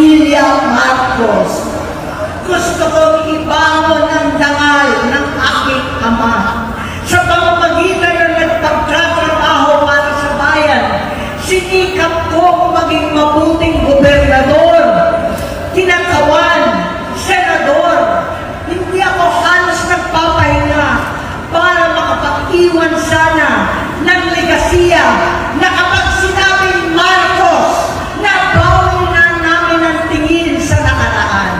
pamilya Marcos. Gusto kong ibangon ang dangal ng aking ama sa pamamagitan ng nagpagtatrabaho para sa bayan. Sinikap kong maging mabuting gobernador, tinakawan, senador. Hindi ako halos nagpapahinga para makapag-iwan sana ng legasiya na kapag sinabing Marcos, nabawi na namin ang tingin sa nakaraan.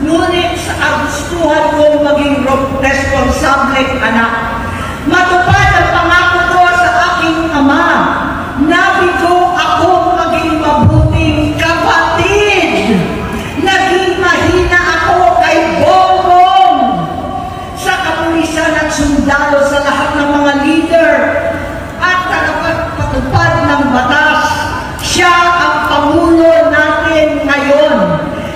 Ngunit sa kagustuhan kong maging responsableng anak, matupad ang pangako ko sa aking ama, nabigo ako maging mabuting kapatid. Naging mahina ako kay Bongbong sa kapulisan at sundalo sa lahat ng mga leader at tagapagpatupad ng batas. Siya ang Pangulo natin ngayon.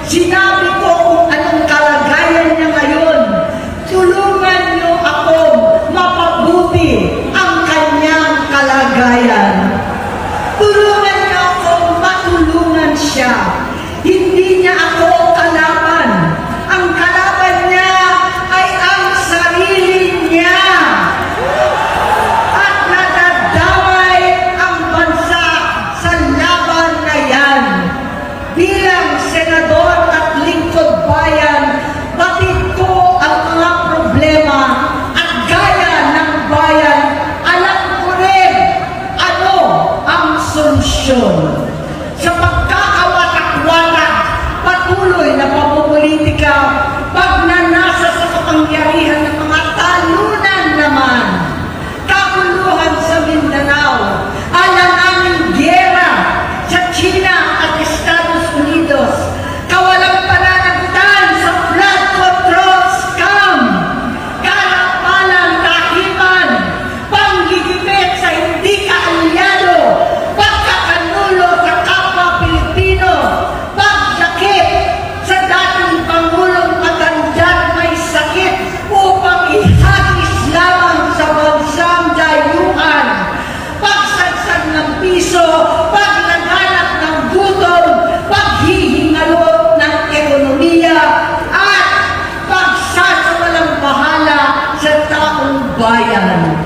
Sinabi ko kung anong kalagayan niya ngayon. Tulungan niyo ako mapabuti ang kanyang kalagayan. Tulungan niyo ako matulungan siya. Hindi niya ako kalaban. Ang kalaban niya ay ang sarili niya. At nadadamay ang bansa sa laban na yan. Bilang senador at lingkod bayan, batid ko ang mga problema at gaya ng bayan, alam ko rin ano ang solusyon. Sa pagkakawatak-watak, patuloy na pamumulitika, pagnanasa sa kapangyarihan ng mga talunan naman, kabuluhan sa Mindanao, alanganing giyera sa China at Estados Unidos, kawalang pananagutan sa flood control scam, karapalang kahiman, panggigipit sa hindi kaalyado, pagkakanulo sa kapwa Pilipino, pagdakip sa dating Pangulong matandang may sakit upang ihagis lamang sa bansang dayuhan, pagsadsad ng piso, paglaganap ng gutom, paghihingalot ng ekonomiya, at pagsasawalang bahala sa taong bayan.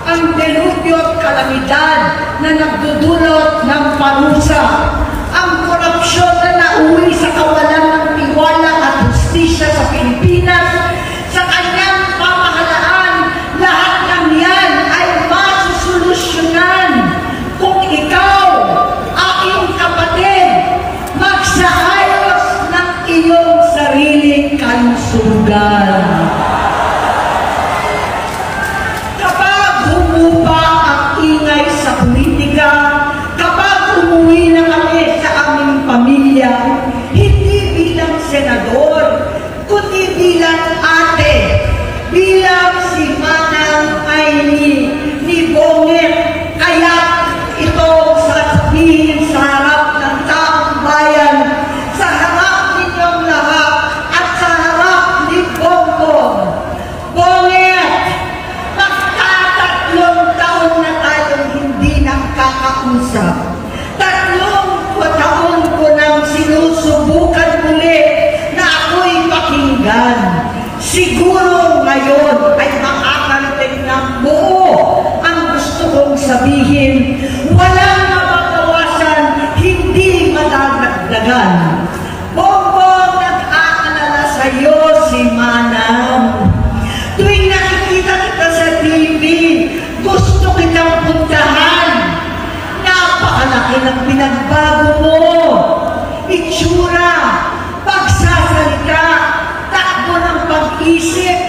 Ang delubyo at kalamidad na nagdudulot ng parusa, ang korupsyon na nauwi sa kawalan ng tiwala at hustisya sa Pilipinas, sa kanyang pamahalaan, lahat ng yan ay masusolusyonan kung ikaw, aking kapatid, magsaayos ng iyong sariling kalusugan. Kapag humupa ang ingay sa politika, kapag umuwi na kami sa aming pamilya, hindi bilang senador, kundi bilang ate, bilang si Manang Aimee ni Bonget, kaya ito sasabihin sa harap ng taong bayan, sa harap ninyong lahat at sa harap ni Bongbong. Bonget, magtatatlong taon na tayong hindi nakakausap. 3 taon ko nang sinusubukan muli na ako'y pakinggan. Siguro ngayon ay makakarating ng buo ang gusto kong sabihin. Walang mababawasan, hindi madadagdagan. Bongbong, nag-aalala sa iyo si Manang. Tuwing nakikita kita sa TV, gusto kitang puntahan. Napakalaki ng pinagbago mo. Itsura, pagsasalita, takbo ng pag-isip.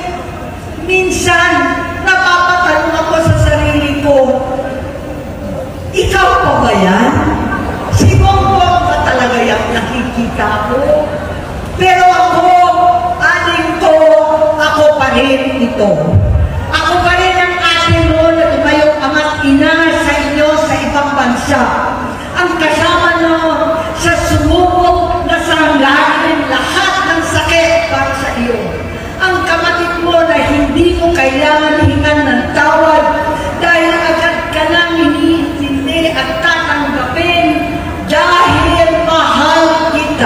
Minsan, napapatanong ako sa sarili ko, ikaw pa ba yan? Si Bongbong ba talaga yung nakikita ko? Pero ako, aling ko, ako pa rin ito. Ako pa rin ang ate mo na tumayong ama't ina sa inyo sa ibang bansa. Ang kasama nyo sa sumubok na sanglahin lahat ng sakit para sa iyo. Ang kapatid mo na hindi mo kailangan hingan ng tawad dahil agad ka nang iniintindi at tatanggapin dahil mahal kita.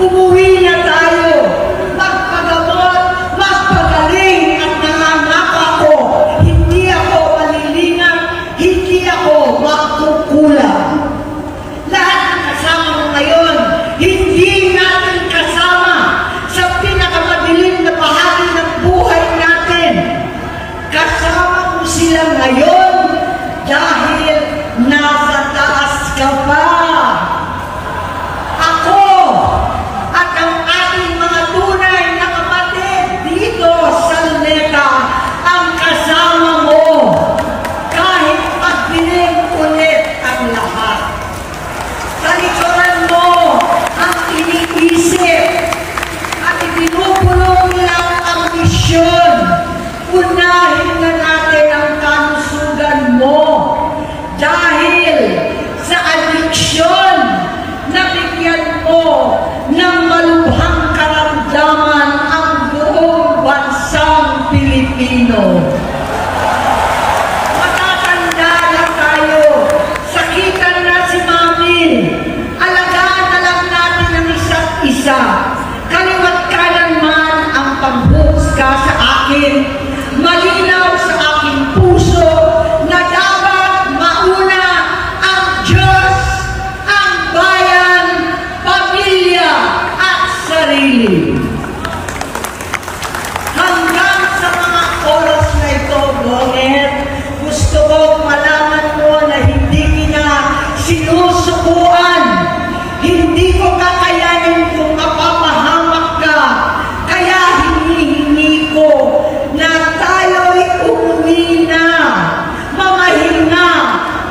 Umuwi na tayo. Magpagamot, magpagaling at nangangako ako. Hindi ako malilingang, hindi ako makukulang. Lahat ng kasama mo ngayon, hindi natin kasama sa pinakamadilim na bahagi ng buhay natin. Kasama mo sila ngayon dahil nasa taas ka pa. Ako at ang ating mga tunay na kapatid dito sa Luneta ang kasama mo kahit magdilim ulit ang lahat. Talikuran mo ang iniisip at ibinubulong lang ang misyon. Unahin na natin ang kalusugan mo dahil sa adiksyon na bigyan mo ng malubhang karamdaman ang buong bansang Pilipino. Matatanda na tayo, sakitan na si Mami, alagaan na lang natin ang isa't isa. Kaliwat kanan man ang pambuhusga sa akin, malinaw sa aking puso na dapat mauna ang Diyos, ang bayan, pamilya at sarili. Hanggang sa mga oras na ito, Bonget, gusto ko malaman mo na hindi kita sinusubuan. Hindi ko kakayanin kung mapapahamak ka. Kaya hinihingi ko na tayo'y umuwi na, mamahinga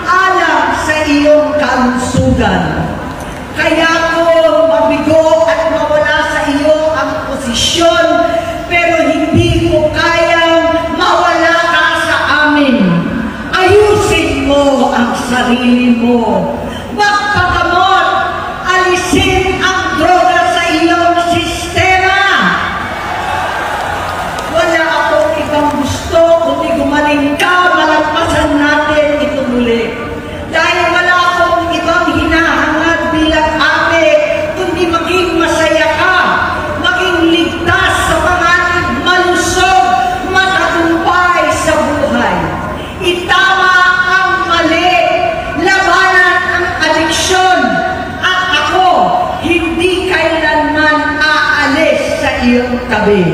alang sa iyong kalusugan. Kaya ko mabigo at mawala sa iyo ang posisyon, pero hindi ko kayang mawala ka sa amin. Ayusin mo ang sarili mo. Magpagamot, alisin ang droga sa iyong sistema. Wala akong ibang gusto kundi gumaling ka, malagpasan natin ito muli. Dahil wala akong ibang hinahangad bilang ate, kundi maging masaya ka, maging ligtas sa mga malusog, matagumpay sa buhay. Itama ang mali, labanan ang adiksyon, at ako hindi kailanman aalis sa iyong tabi.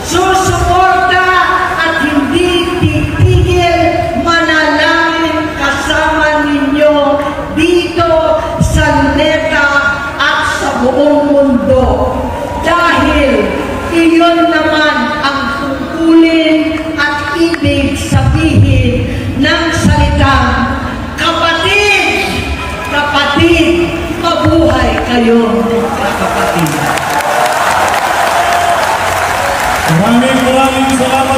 Susuporta at hindi titigil manalangin kasama ninyo dito sa Luneta at sa buong mundo. Dahil iyon naman ang tungkulin at ibig sabihin ng salitang kapatid, kapatid, mabuhay kayo mga kapatid. Maraming salamat.